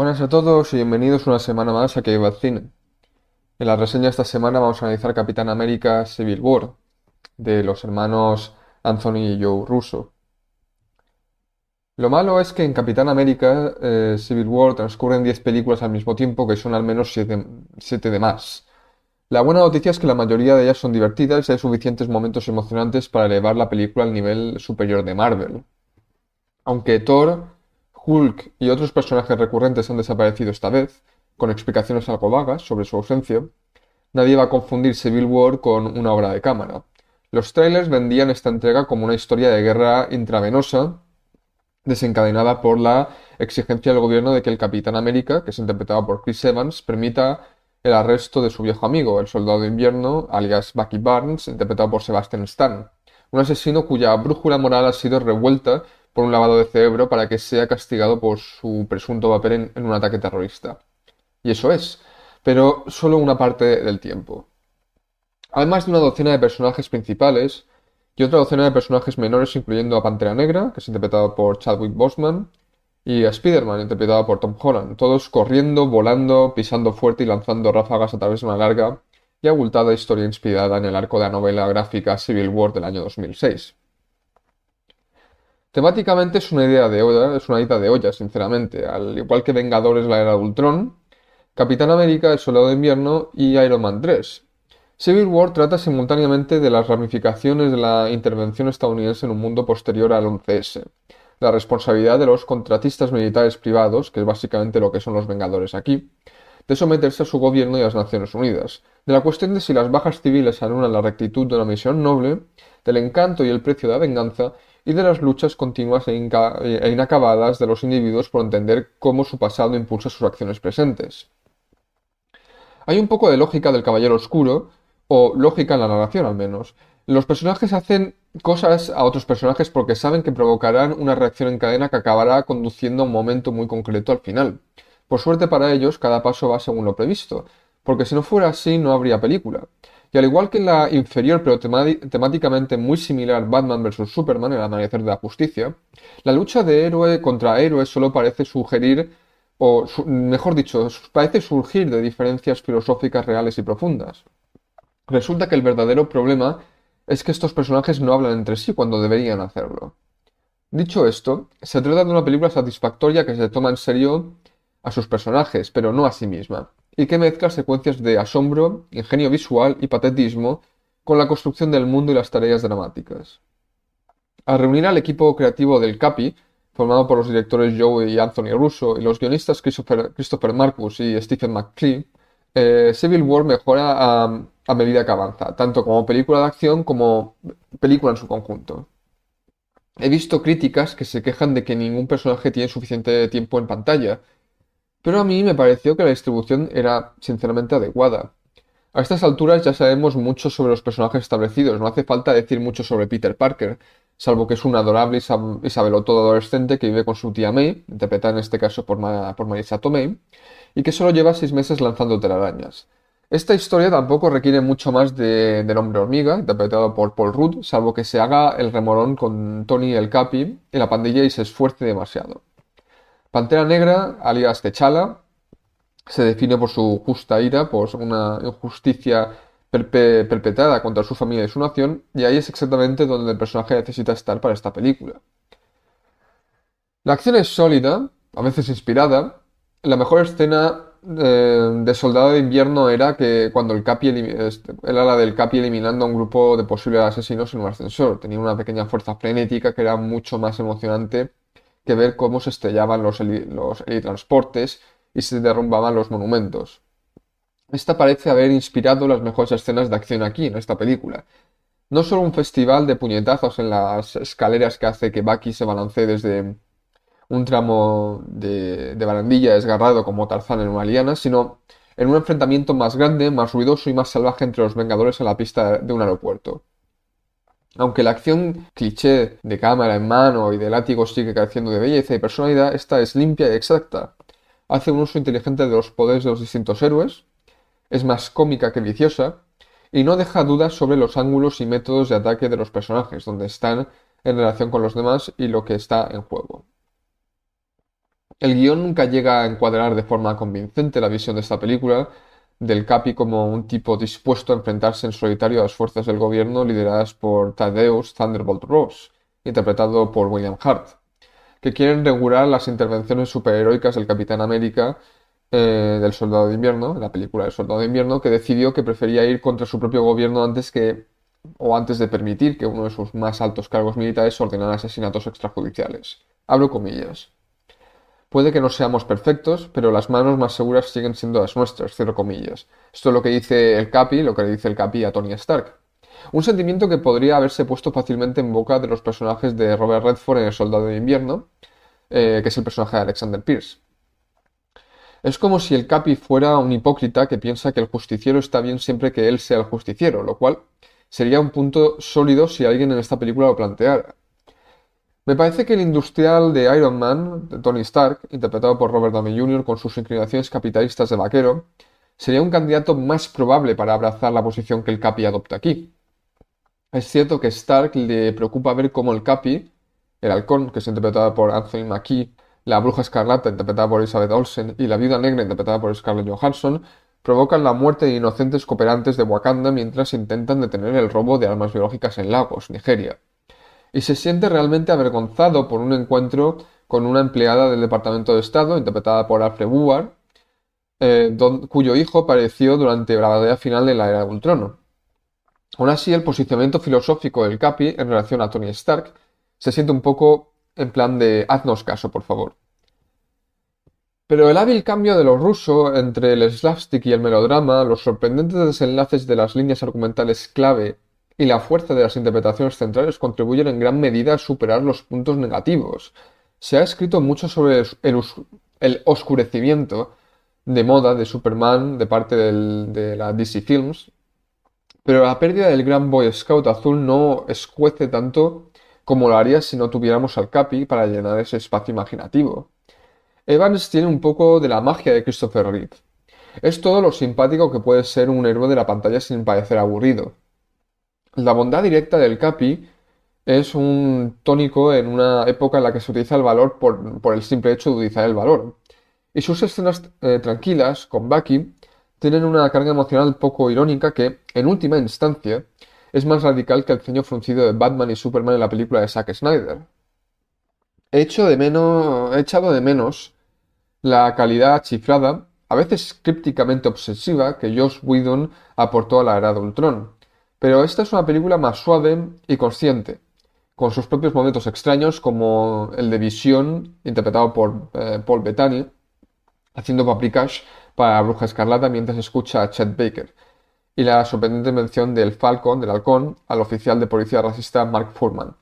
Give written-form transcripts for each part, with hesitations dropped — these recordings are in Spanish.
Buenas a todos y bienvenidos una semana más a Que Viva el Cine. En la reseña de esta semana vamos a analizar Capitán América Civil War, de los hermanos Anthony y Joe Russo. Lo malo es que en Capitán América Civil War transcurren 10 películas al mismo tiempo, que son al menos 7 de más. La buena noticia es que la mayoría de ellas son divertidas y hay suficientes momentos emocionantes para elevar la película al nivel superior de Marvel. Aunque Thor, Hulk y otros personajes recurrentes han desaparecido esta vez, con explicaciones algo vagas sobre su ausencia, nadie va a confundir Civil War con una obra de cámara. Los trailers vendían esta entrega como una historia de guerra intravenosa desencadenada por la exigencia del gobierno de que el Capitán América, que es interpretado por Chris Evans, permita el arresto de su viejo amigo, el Soldado de Invierno, alias Bucky Barnes, interpretado por Sebastian Stan, un asesino cuya brújula moral ha sido revuelta por un lavado de cerebro para que sea castigado por su presunto papel en un ataque terrorista. Y eso es, pero solo una parte del tiempo. Además de una docena de personajes principales y otra docena de personajes menores, incluyendo a Pantera Negra, que es interpretado por Chadwick Boseman, y a Spider-Man, interpretado por Tom Holland, todos corriendo, volando, pisando fuerte y lanzando ráfagas a través de una larga y abultada historia inspirada en el arco de la novela gráfica Civil War del año 2006. Temáticamente es una idea de olla, es una ida de olla, sinceramente, al igual que Vengadores la Era de Ultron, Capitán América, El Soldado de Invierno y Iron Man 3. Civil War trata simultáneamente de las ramificaciones de la intervención estadounidense en un mundo posterior al 11S, la responsabilidad de los contratistas militares privados, que es básicamente lo que son los Vengadores aquí, de someterse a su gobierno y a las Naciones Unidas, de la cuestión de si las bajas civiles anulan la rectitud de una misión noble, del encanto y el precio de la venganza, y de las luchas continuas e inacabadas de los individuos por entender cómo su pasado impulsa sus acciones presentes. Hay un poco de lógica del Caballero Oscuro, o lógica en la narración al menos. Los personajes hacen cosas a otros personajes porque saben que provocarán una reacción en cadena que acabará conduciendo a un momento muy concreto al final. Por suerte para ellos, cada paso va según lo previsto, porque si no fuera así no habría película. Y al igual que en la inferior pero temáticamente muy similar Batman vs. Superman, El Amanecer de la Justicia, la lucha de héroe contra héroe solo parece sugerir mejor dicho, parece surgir de diferencias filosóficas reales y profundas. Resulta que el verdadero problema es que estos personajes no hablan entre sí cuando deberían hacerlo. Dicho esto, se trata de una película satisfactoria que se toma en serio a sus personajes, pero no a sí misma, y que mezcla secuencias de asombro, ingenio visual y patetismo con la construcción del mundo y las tareas dramáticas. Al reunir al equipo creativo del Capi, formado por los directores Joe y Anthony Russo y los guionistas Christopher Marcus y Stephen McCree, Civil War mejora a medida que avanza, tanto como película de acción como película en su conjunto. He visto críticas que se quejan de que ningún personaje tiene suficiente tiempo en pantalla, pero a mí me pareció que la distribución era sinceramente adecuada. A estas alturas ya sabemos mucho sobre los personajes establecidos, no hace falta decir mucho sobre Peter Parker, salvo que es un adorable y sabelotodo adolescente que vive con su tía May, interpretada en este caso por Marisa Tomei, y que solo lleva 6 meses lanzando telarañas. Esta historia tampoco requiere mucho más del hombre hormiga, interpretado por Paul Rudd, salvo que se haga el remorón con Tony el Capi y la pandilla y se esfuerce demasiado. Pantera Negra, alias T'Challa, se define por su justa ira, por una injusticia perpetrada contra su familia y su nación, y ahí es exactamente donde el personaje necesita estar para esta película. La acción es sólida, a veces inspirada. La mejor escena de Soldado de Invierno era que cuando era la del Capi eliminando a un grupo de posibles asesinos en un ascensor. Tenía una pequeña fuerza frenética que era mucho más emocionante que ver cómo se estrellaban los helitransportes y se derrumbaban los monumentos. Esta parece haber inspirado las mejores escenas de acción aquí, en esta película. No solo un festival de puñetazos en las escaleras que hace que Bucky se balancee desde un tramo de barandilla desgarrado como Tarzán en una liana, sino en un enfrentamiento más grande, más ruidoso y más salvaje entre los Vengadores en la pista de un aeropuerto. Aunque la acción cliché de cámara en mano y de látigo sigue careciendo de belleza y personalidad, esta es limpia y exacta. Hace un uso inteligente de los poderes de los distintos héroes, es más cómica que viciosa, y no deja dudas sobre los ángulos y métodos de ataque de los personajes, donde están en relación con los demás y lo que está en juego. El guión nunca llega a encuadrar de forma convincente la visión de esta película del Capi como un tipo dispuesto a enfrentarse en solitario a las fuerzas del gobierno lideradas por Thaddeus Thunderbolt Ross, interpretado por William Hurt, que quieren regular las intervenciones superheroicas del Capitán América, del Soldado de Invierno, la película del Soldado de Invierno, que decidió que prefería ir contra su propio gobierno antes de permitir que uno de sus más altos cargos militares ordenara asesinatos extrajudiciales. Abro comillas. Puede que no seamos perfectos, pero las manos más seguras siguen siendo las nuestras, cierro comillas. Esto es lo que dice el Capi, lo que le dice el Capi a Tony Stark. Un sentimiento que podría haberse puesto fácilmente en boca de los personajes de Robert Redford en El Soldado de Invierno, que es el personaje de Alexander Pierce. Es como si el Capi fuera un hipócrita que piensa que el justiciero está bien siempre que él sea el justiciero, lo cual sería un punto sólido si alguien en esta película lo planteara. Me parece que el industrial de Iron Man, de Tony Stark, interpretado por Robert Downey Jr. con sus inclinaciones capitalistas de vaquero, sería un candidato más probable para abrazar la posición que el Capi adopta aquí. Es cierto que Stark le preocupa ver cómo el Capi, el halcón, que es interpretado por Anthony Mackie, la bruja escarlata, interpretada por Elizabeth Olsen, y la viuda negra, interpretada por Scarlett Johansson, provocan la muerte de inocentes cooperantes de Wakanda mientras intentan detener el robo de armas biológicas en Lagos, Nigeria. Y se siente realmente avergonzado por un encuentro con una empleada del Departamento de Estado, interpretada por Alfred Woodward, cuyo hijo apareció durante la batalla final de la Era de Ultron. Aún así, el posicionamiento filosófico del Capi en relación a Tony Stark se siente un poco en plan de haznos caso, por favor. Pero el hábil cambio de lo ruso entre el slapstick y el melodrama, los sorprendentes desenlaces de las líneas argumentales clave y la fuerza de las interpretaciones centrales contribuyen en gran medida a superar los puntos negativos. Se ha escrito mucho sobre el oscurecimiento de moda de Superman de parte de la DC Films, pero la pérdida del gran Boy Scout azul no escuece tanto como lo haría si no tuviéramos al Capi para llenar ese espacio imaginativo. Evans tiene un poco de la magia de Christopher Reeve. Es todo lo simpático que puede ser un héroe de la pantalla sin parecer aburrido. La bondad directa del Capi es un tónico en una época en la que se utiliza el valor por el simple hecho de utilizar el valor. Y sus escenas tranquilas con Bucky tienen una carga emocional poco irónica que, en última instancia, es más radical que el ceño fruncido de Batman y Superman en la película de Zack Snyder. He echado de menos la calidad chiflada, a veces crípticamente obsesiva, que Joss Whedon aportó a la era de Ultron. Pero esta es una película más suave y consciente, con sus propios momentos extraños, como el de Visión, interpretado por Paul Bettany, haciendo paprikash para la Bruja Escarlata mientras escucha a Chet Baker, y la sorprendente mención del Falcon, del Halcón, al oficial de policía racista Mark Fuhrman.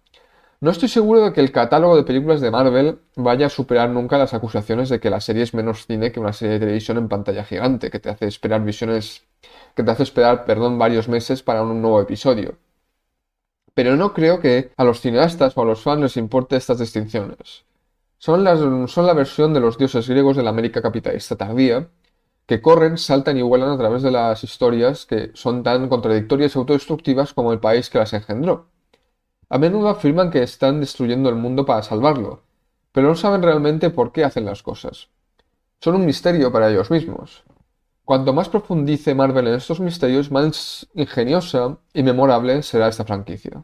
No estoy seguro de que el catálogo de películas de Marvel vaya a superar nunca las acusaciones de que la serie es menos cine que una serie de televisión en pantalla gigante, que te hace esperar, varios meses para un nuevo episodio. Pero no creo que a los cineastas o a los fans les importe estas distinciones. Son la versión de los dioses griegos de la América capitalista tardía, que corren, saltan y vuelan a través de las historias que son tan contradictorias y autodestructivas como el país que las engendró. A menudo afirman que están destruyendo el mundo para salvarlo, pero no saben realmente por qué hacen las cosas. Son un misterio para ellos mismos. Cuanto más profundice Marvel en estos misterios, más ingeniosa y memorable será esta franquicia.